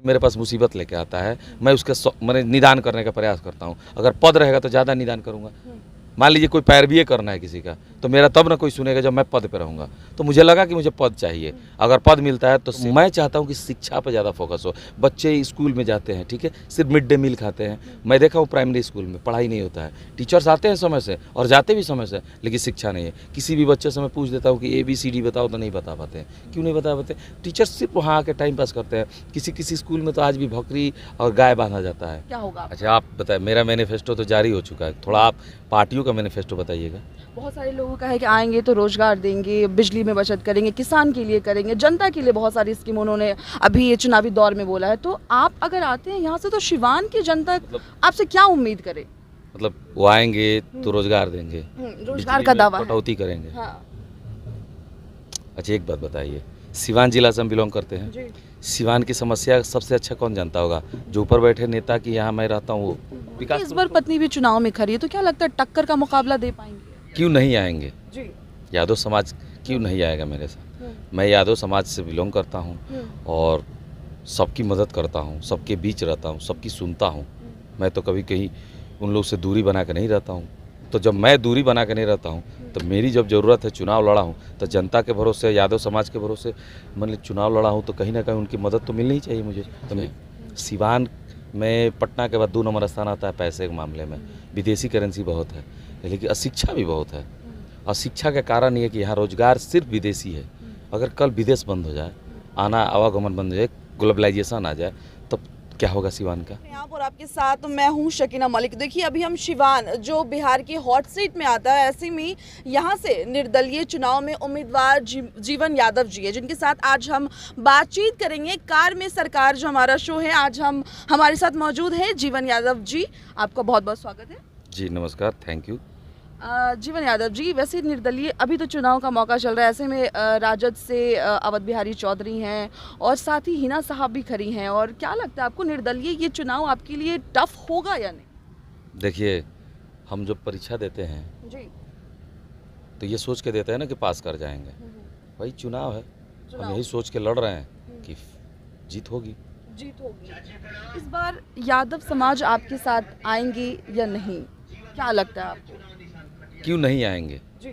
मेरे पास मुसीबत लेके आता है, मैं उसका मैंने निदान करने का प्रयास करता हूँ। अगर पद रहेगा तो ज़्यादा निदान करूँगा। मान लीजिए कोई पैरवी करना है किसी का, तो मेरा तब ना कोई सुनेगा जब मैं पद पे रहूँगा। तो मुझे लगा कि मुझे पद चाहिए। अगर पद मिलता है तो मैं चाहता हूँ कि शिक्षा पे ज़्यादा फोकस हो। बच्चे स्कूल में जाते हैं, ठीक है, सिर्फ मिड डे मील खाते हैं। मैं देखा हूँ प्राइमरी स्कूल में पढ़ाई नहीं होता है। टीचर्स आते हैं समय से और जाते भी समय से, लेकिन शिक्षा नहीं है। किसी भी बच्चे से मैं पूछ देता हूँ कि ABCD बताओ तो नहीं बता पाते हैं। क्यों नहीं बता पाते? टीचर्स सिर्फ वहाँ आके टाइम पास करते हैं। किसी किसी स्कूल में तो आज भी बकरी और गाय बांधा जाता है। क्या होगा? अच्छा आप बताएं, मेरा मैनिफेस्टो तो जारी हो चुका है, थोड़ा आप पार्टियों का मैनिफेस्टो बताइएगा। बहुत सारे लोगों का है कि आएंगे तो रोजगार देंगे, बिजली में बचत करेंगे, किसान के लिए करेंगे, जनता के लिए बहुत सारी स्कीम उन्होंने अभी ये चुनावी दौर में बोला है। तो आप अगर आते हैं यहाँ से तो सिवान की जनता आपसे क्या उम्मीद करे? मतलब वो आएंगे तो रोजगार देंगे, रोजगार बिजली का में दावा है। कटौती करेंगे। हाँ। अच्छा एक बात बताइए, सिवान जिला से हम बिलोंग करते हैं। जी। सिवान की समस्या सबसे अच्छा कौन जानता होगा? जो ऊपर बैठे नेता की यहाँ मैं रहता हूँ वो विकास। इस बार पत्नी भी चुनाव में खड़ी है, तो क्या लगता है टक्कर का मुकाबला दे पाएंगे? क्यों नहीं आएंगे? जी। यादव समाज क्यों नहीं आएगा मेरे साथ? मैं यादव समाज से बिलोंग करता हूँ और सबकी मदद करता हूँ, सबके बीच रहता हूँ, सबकी सुनता हूँ। मैं तो कभी कहीं उन लोग से दूरी बना के नहीं रहता हूँ। तो जब मैं दूरी बना के नहीं रहता हूँ तो मेरी जब ज़रूरत है, चुनाव लड़ा हूँ तो जनता के भरोसे, यादव समाज के भरोसे मैंने चुनाव लड़ा हूँ, तो कहीं ना कहीं उनकी मदद तो मिलनी ही चाहिए मुझे। तो मैं सिवान में पटना के बाद 2 नंबर स्थान आता है पैसे के मामले में। विदेशी करेंसी बहुत है, लेकिन अशिक्षा भी बहुत है। और शिक्षा के कारण ये कि यहाँ रोजगार सिर्फ विदेशी है। अगर कल विदेश बंद हो जाए, आना आवागमन बंद हो जाए, ग्लोबलाइजेशन आ जाए, तब क्या होगा सिवान का? यहाँ पर आपके साथ मैं हूँ शकीना मलिक। देखिए अभी हम सिवान जो बिहार की हॉट सीट में आता है, ऐसे में यहाँ से निर्दलीय चुनाव में उम्मीदवार जीवन यादव जी है, जिनके साथ आज हम बातचीत करेंगे। कार में सरकार जो हमारा शो है, आज हम हमारे साथ मौजूद हैं जीवन यादव जी। आपका बहुत बहुत स्वागत है। जी नमस्कार, थैंक यू। जीवन यादव जी, वैसे निर्दलीय अभी तो चुनाव का मौका चल रहा है, ऐसे में राजद से अवध बिहारी चौधरी हैं और साथ ही हिना साहब भी खड़ी हैं। और क्या लगता है आपको, निर्दलीय ये चुनाव आपके लिए टफ होगा या नहीं? देखिए, हम जब परीक्षा देते हैं जी। तो ये सोच के देते हैं ना कि पास कर जाएंगे। भाई चुनाव है, हम यही सोच के लड़ रहे हैं कि जीत होगी। जीत होगी। इस बार यादव समाज आपके साथ आएंगे या नहीं, क्या लगता है आपको? क्यों नहीं आएंगे? जी।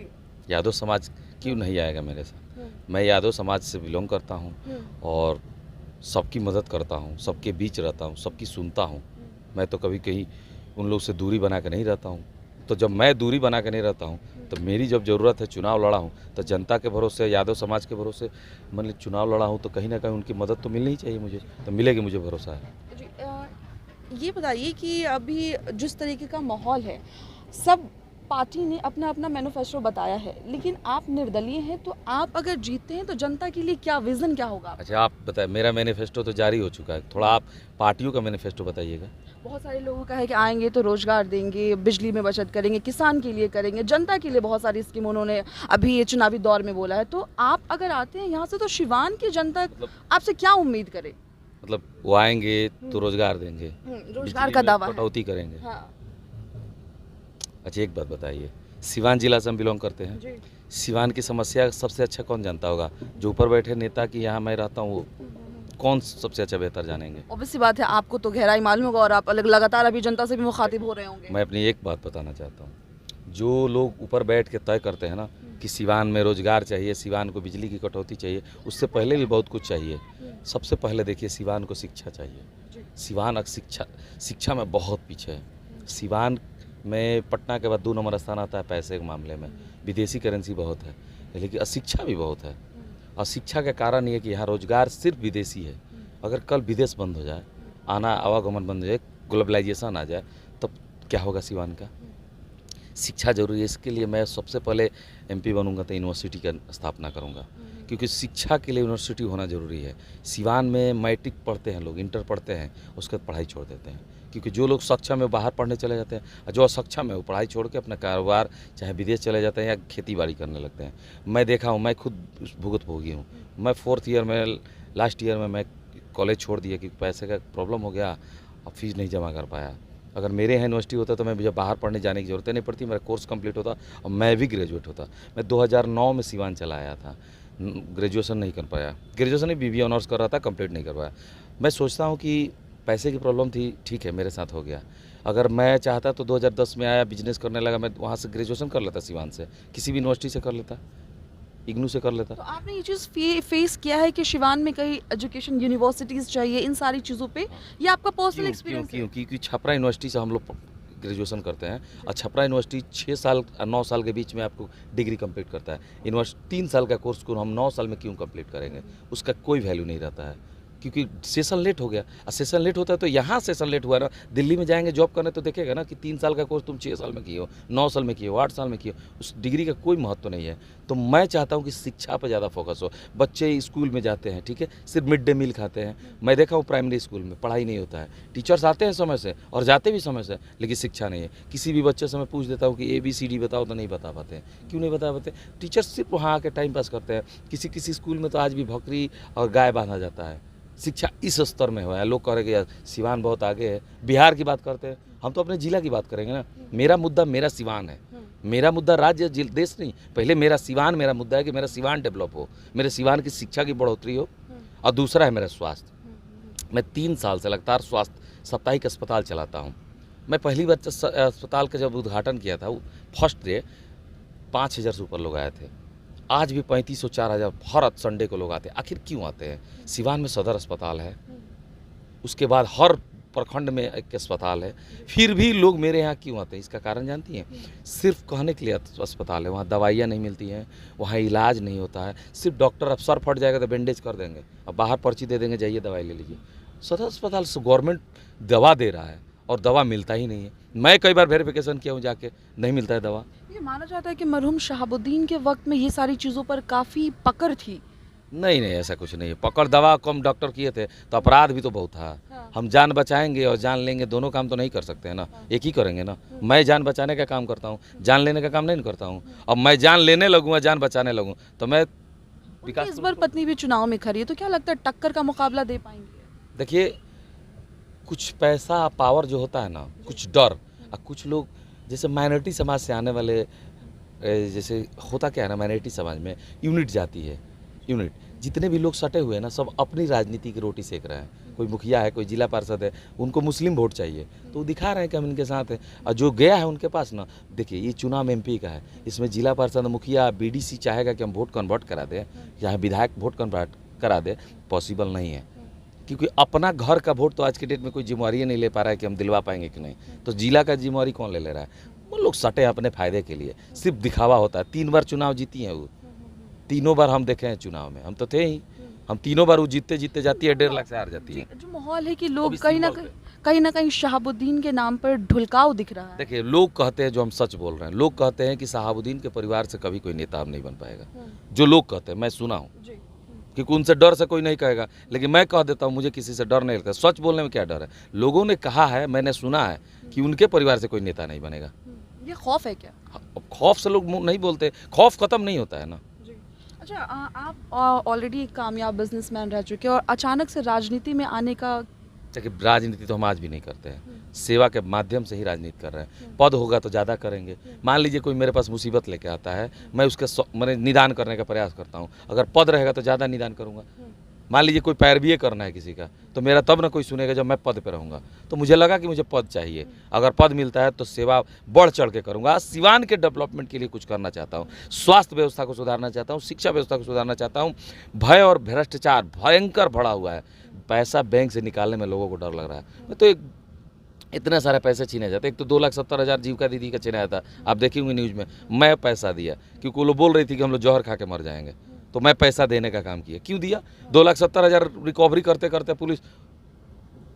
यादव समाज क्यों नहीं आएगा मेरे साथ? मैं यादव समाज से बिलोंग करता हूँ और सबकी मदद करता हूँ, सबके बीच रहता हूँ, सबकी सुनता हूँ। मैं तो कभी कहीं उन लोग से दूरी बना के नहीं रहता हूँ। तो जब मैं दूरी बना के नहीं रहता हूँ तो मेरी जब ज़रूरत है, चुनाव लड़ा हूँ, तो जनता के भरोसे, यादव समाज के भरोसे मैंने चुनाव लड़ा हूँ, तो कहीं ना कहीं उनकी मदद तो मिलनी ही चाहिए मुझे। तो मिलेगी, मुझे भरोसा है। जी। ये बताइए कि अभी जिस तरीके का माहौल है, सब पार्टी ने अपना अपना मैनिफेस्टो बताया है, लेकिन आप निर्दलीय हैं, तो आप अगर जीतते हैं तो जनता के लिए क्या विजन क्या होगा? अच्छा आप बताएं, मेरा मैनिफेस्टो तो जारी हो चुका है, थोड़ा आप पार्टियों का मैनिफेस्टो बताइएगा। बहुत सारे लोगों का है कि आएंगे तो रोजगार देंगे, बिजली में बचत करेंगे, किसान के लिए करेंगे, जनता के लिए बहुत सारी स्कीम उन्होंने अभी ये चुनावी दौर में बोला है। तो आप अगर आते हैं यहाँ से तो सिवान की जनता आपसे क्या उम्मीद करे? मतलब वो आएंगे तो रोजगार देंगे, रोजगार का दावा है। कटौती करेंगे। हाँ। अच्छा एक बात बताइए, सिवान जिला से हम बिलोंग करते हैं। जी। सिवान की समस्या सबसे अच्छा कौन जानता होगा? जो ऊपर बैठे नेता की यहाँ मैं रहता हूँ वो कौन सबसे अच्छा बेहतर जानेंगे? ऑब्वियस सी बात है, आपको तो गहराई मालूम होगा और आप अलग लगातार अभी जनता से भी मुखातिब हो रहे होंगे। मैं अपनी एक बात बताना चाहता हूँ, जो लोग ऊपर बैठ के तय करते हैं ना कि सिवान में रोजगार चाहिए, सिवान को बिजली की कटौती चाहिए, उससे पहले भी बहुत कुछ चाहिए। सबसे पहले देखिए, सिवान को शिक्षा चाहिए। सिवान शिक्षा में बहुत पीछे है। सिवान में पटना के बाद 2 नंबर स्थान आता है पैसे के मामले में। विदेशी करेंसी बहुत है, लेकिन अशिक्षा भी बहुत है। और शिक्षा के कारण ये कि यहाँ रोजगार सिर्फ विदेशी है। अगर कल विदेश बंद हो जाए, आना आवागमन बंद हो जाए, ग्लोबलाइजेशन आ जाए, तब क्या होगा सिवान का? शिक्षा जरूरी है। इसके लिए मैं सबसे पहले MP बनूंगा तो यूनिवर्सिटी का स्थापना करूंगा, क्योंकि शिक्षा के लिए यूनिवर्सिटी होना ज़रूरी है। सिवान में मैट्रिक पढ़ते हैं लोग, इंटर पढ़ते हैं, उसके बाद पढ़ाई छोड़ देते हैं। क्योंकि जो लोग सक्षम है बाहर पढ़ने चले जाते हैं, और जो असक्षम है वो पढ़ाई छोड़ के अपना कारोबार चाहे विदेश चले जाते हैं या खेती बाड़ी करने लगते हैं। मैं देखा हूँ, मैं खुद भुगतभोगी हूँ। मैं 4th ईयर में, लास्ट ईयर में मैं कॉलेज छोड़ दिया क्योंकि पैसे का प्रॉब्लम हो गया और फीस नहीं जमा कर पाया। अगर मेरे यहाँ यूनिवर्सिटी होता तो मैं जब बाहर पढ़ने जाने की ज़रूरत नहीं पड़ती, मेरा कोर्स कंप्लीट होता और मैं भी ग्रेजुएट होता। मैं 2009 में सिवान चला आया था, ग्रेजुएशन नहीं कर पाया। ग्रेजुएशन नहीं, BBA ऑनर्स कर रहा था, कंप्लीट नहीं कर पाया। मैं सोचता हूँ कि पैसे की प्रॉब्लम थी, ठीक है, मेरे साथ हो गया। अगर मैं चाहता तो 2010 में आया, बिजनेस करने लगा, मैं वहाँ से ग्रेजुएशन कर लेता, सिवान से, किसी भी यूनिवर्सिटी से कर लेता, इग्नू से कर लेता। तो आपने ये चीज़ फेस किया है कि शिवान में कई एजुकेशन यूनिवर्सिटीज़ चाहिए इन सारी चीज़ों पे, ये आपका पर्सनल एक्सपीरियंस है? क्योंकि छपरा यूनिवर्सिटी से हम लोग ग्रेजुएशन करते हैं, और छपरा यूनिवर्सिटी 6 साल और 9 साल के बीच में आपको डिग्री कंप्लीट करता है। यूनिवर्सिटी 3 साल का कोर्स को हम 9 साल में क्यों कंप्लीट करेंगे, उसका कोई वैल्यू नहीं रहता है, क्योंकि सेशन लेट हो गया। और सेशन लेट होता है तो यहाँ सेशन लेट हुआ ना, दिल्ली में जाएंगे जॉब करने तो देखेगा ना कि 3 साल का कोर्स तुम 6 साल में किए हो, 9 साल में किए हो, 8 साल में किए हो, उस डिग्री का कोई महत्व नहीं है। तो मैं चाहता हूँ कि शिक्षा पर ज़्यादा फोकस हो। बच्चे स्कूल में जाते हैं, ठीक है, सिर्फ मिड डे मील खाते हैं। मैं देखा हूँ प्राइमरी स्कूल में पढ़ाई नहीं होता है, टीचर्स आते हैं समय से और जाते भी समय से, लेकिन शिक्षा नहीं है। किसी भी बच्चे से मैं पूछ देता हूँ कि ABCD बताओ तो नहीं बता पाते हैं। क्यों नहीं बता पाते? टीचर्स सिर्फ वहाँ आके टाइम पास करते हैं। किसी किसी स्कूल में तो आज भी बकरी और गाय बांधा जाता है। शिक्षा इस स्तर में हुआ है। लोग कह रहे कि यार सिवान बहुत आगे है। बिहार की बात करते हैं, हम तो अपने जिला की बात करेंगे ना। मेरा मुद्दा मेरा सिवान है, मेरा मुद्दा राज्य देश नहीं। पहले मेरा सिवान, मेरा मुद्दा है कि मेरा सिवान डेवलप हो, मेरे सिवान की शिक्षा की बढ़ोतरी हो, और दूसरा है मेरा स्वास्थ्य। मैं 3 साल से लगातार स्वास्थ्य साप्ताहिक अस्पताल चलाता हूँ। मैं पहली बार अस्पताल का जब उद्घाटन किया था, फर्स्ट डे 5000 से ऊपर लोग आए थे। आज भी 3500 4000 हर संडे को लोग आते हैं। आखिर क्यों आते हैं? सिवान में सदर अस्पताल है, उसके बाद हर प्रखंड में एक अस्पताल है, फिर भी लोग मेरे यहाँ क्यों आते हैं? इसका कारण जानती हैं? सिर्फ कहने के लिए अस्पताल है, वहाँ दवाइयाँ नहीं मिलती हैं, वहाँ इलाज नहीं होता है। सिर्फ डॉक्टर, अब सर फट जाएगा तो बैंडेज कर देंगे, अब बाहर पर्ची दे देंगे, जाइए दवाई ले लीजिए। सदर अस्पताल से गवर्नमेंट दवा दे रहा है और दवा मिलता ही नहीं है। मैं कई बार वेरिफिकेशन किया हूँ जाके, नहीं मिलता है दवा। ये माना जाता है कि मरहूम शहाबुद्दीन के वक्त में ये सारी चीज़ों पर काफ़ी पकड़ थी। नहीं, ऐसा कुछ नहीं है। पकड़ दवा कम डॉक्टर किए थे तो अपराध भी तो बहुत था। हम जान बचाएंगे और जान लेंगे, दोनों काम तो नहीं कर सकते हैं ना, एक ही करेंगे ना। मैं जान बचाने का काम करता हूँ, जान लेने का काम नहीं करता हूँ। अब मैं जान लेने लगूँगा, जान बचाने लगूँ तो मैं उनकी इस बार पत्नी भी चुनाव में खड़ी है, तो क्या लगता है टक्कर का मुकाबला दे पाएंगे? देखिए, कुछ पैसा पावर जो होता है ना, कुछ डर, और कुछ लोग जैसे माइनॉरिटी समाज से आने वाले, जैसे होता क्या है ना, माइनॉरिटी समाज में यूनिट जाती है, यूनिट जितने भी लोग सटे हुए हैं ना, सब अपनी राजनीति की रोटी सेक रहे हैं। कोई मुखिया है, कोई जिला पार्षद है, उनको मुस्लिम वोट चाहिए तो वो दिखा रहे हैं कि हम इनके साथ हैं। और जो गया है उनके पास ना, देखिए ये चुनाव MP का है, इसमें जिला पार्षद, मुखिया, BDC चाहेगा कि हम वोट कन्वर्ट करा दें, या विधायक वोट कन्वर्ट करा दे, पॉसिबल नहीं है। क्योंकि अपना घर का वोट तो आज के डेट में कोई जिम्मेवारी नहीं ले पा रहा है कि हम दिलवा पाएंगे कि नहीं। तो जिला का जिम्मेवारी कौन ले रहा है? वो लोग सटे अपने फायदे के लिए, सिर्फ दिखावा होता है। 3 बार चुनाव जीती हैं वो, तीनों बार हम देखे हैं चुनाव में, हम तो थे ही, हम तीनों बार वो जीतते जीतते जाती है, 1.5 लाख से हार जाती है। जो माहौल है कि लोग कहीं ना कहीं शहाबुद्दीन के नाम पर ढुलकाव दिख रहा है। देखिए, लोग कहते हैं, जो हम सच बोल रहे हैं, लोग कहते हैं कि शहाबुद्दीन के परिवार से कभी कोई नेता अब नहीं बन पाएगा। जो लोग कहते हैं, मैं सुना हूँ, क्योंकि उनसे डर से कोई नहीं कहेगा, लेकिन मैं कह देता हूँ मुझे किसी से डर नहीं लगता। सच बोलने में क्या डर है? लोगों ने कहा है, मैंने सुना है कि उनके परिवार से कोई नेता नहीं बनेगा। ये खौफ है क्या? खौफ से लोग नहीं बोलते, खौफ खत्म नहीं होता है ना। अच्छा, आप ऑलरेडी एक कामयाब बिजनेसमैन रह चुके हैं और अचानक से राजनीति में आने का। देखिए, राजनीति तो हम आज भी नहीं करते हैं, सेवा के माध्यम से ही राजनीति कर रहे हैं। पद होगा तो ज़्यादा करेंगे। मान लीजिए कोई मेरे पास मुसीबत लेके आता है, मैं उसके मैंने निदान करने का प्रयास करता हूँ। अगर पद रहेगा तो ज़्यादा निदान करूँगा। मान लीजिए कोई पैरवी करना है किसी का, तो मेरा तब ना कोई सुनेगा जब मैं पद पे रहूँगा। तो मुझे लगा कि मुझे पद चाहिए, अगर पद मिलता है तो सेवा बढ़ चढ़ के करूँगा। सिवान के डेवलपमेंट के लिए कुछ करना चाहता हूँ, स्वास्थ्य व्यवस्था को सुधारना चाहता हूँ, शिक्षा व्यवस्था को सुधारना चाहता हूँ। भय और भ्रष्टाचार भयंकर बढ़ा हुआ है, पैसा बैंक से निकालने में लोगों को डर लग रहा है। तो इतने सारे पैसे छीने जाते। एक तो 2,70,000 जीविका दीदी का छीना था, आप देखेंगे न्यूज़ में। मैं पैसा दिया क्योंकि वो लोग बोल रही थी कि हम लोग जहर खा के मर जाएंगे, तो मैं पैसा देने का काम किया। क्यों दिया? 2,70,000 रिकवरी करते करते पुलिस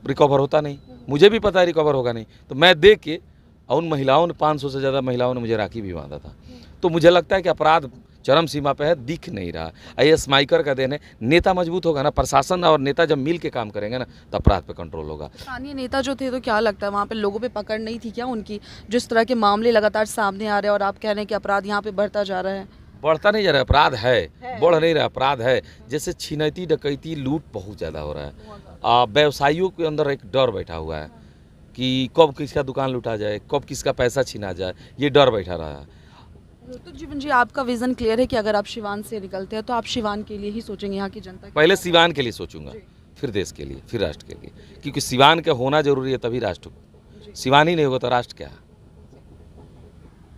रिकवर होता नहीं, मुझे भी पता है रिकवर होगा नहीं, तो मैं दे के, और उन महिलाओं ने 500 से ज़्यादा महिलाओं ने मुझे राखी भी बांधा था। तो मुझे लगता है कि अपराध चरम सीमा पे है, दिख नहीं रहा। IAS माइकर का देन है। नेता मजबूत होगा ना, प्रशासन और नेता जब मिल के काम करेंगे ना, तो अपराध पे कंट्रोल होगा। स्थानीय नेता जो थे, तो क्या लगता है वहाँ पे लोगों पे पकड़ नहीं थी क्या उनकी? जिस तरह के मामले लगातार सामने आ रहे हैं और आप कह रहे हैं कि अपराध यहाँ पे बढ़ता जा रहा है। बढ़ता नहीं जा रहा है, अपराध है, बढ़ नहीं रहा, अपराध है। जैसे छिनैती, डकैती, लूट बहुत ज़्यादा हो रहा है। व्यवसायियों के अंदर एक डर बैठा हुआ है कि कब किसका दुकान लूटा जाए, कब किसका पैसा छीना जाए, ये डर बैठा रहा है। तो जीवन जी, आपका विजन क्लियर है कि अगर आप सिवान से निकलते हैं तो आप सिवान के लिए ही सोचेंगे, यहाँ की जनता के पहले सिवान के लिए सोचूंगा, फिर देश के लिए, फिर राष्ट्र के लिए, क्योंकि सिवान का होना जरूरी है, तभी राष्ट्र हो। सिवान ही नहीं होगा तो राष्ट्र क्या है।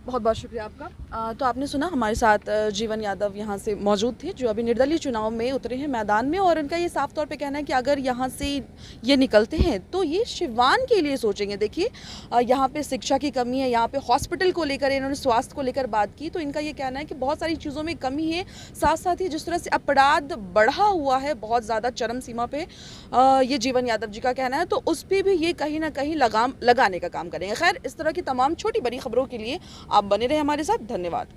बहुत बहुत शुक्रिया आपका। तो आपने सुना हमारे साथ जीवन यादव यहाँ से मौजूद थे, जो अभी निर्दलीय चुनाव में उतरे हैं मैदान में, और उनका ये साफ तौर पे कहना है कि अगर यहाँ से ये निकलते हैं तो ये सिवान के लिए सोचेंगे। देखिए यहाँ पे शिक्षा की कमी है, यहाँ पे हॉस्पिटल को लेकर, इन्होंने स्वास्थ्य को लेकर बात की, तो इनका ये कहना है कि बहुत सारी चीज़ों में कमी है। साथ साथ ही जिस तरह से अपराध बढ़ा हुआ है बहुत ज़्यादा चरम सीमा पे, ये जीवन यादव जी का कहना है, तो उस पर भी ये कहीं ना कहीं लगाम लगाने का काम करेंगे। खैर, इस तरह की तमाम छोटी बड़ी खबरों के लिए आप बने रहे हमारे साथ। धन्यवाद।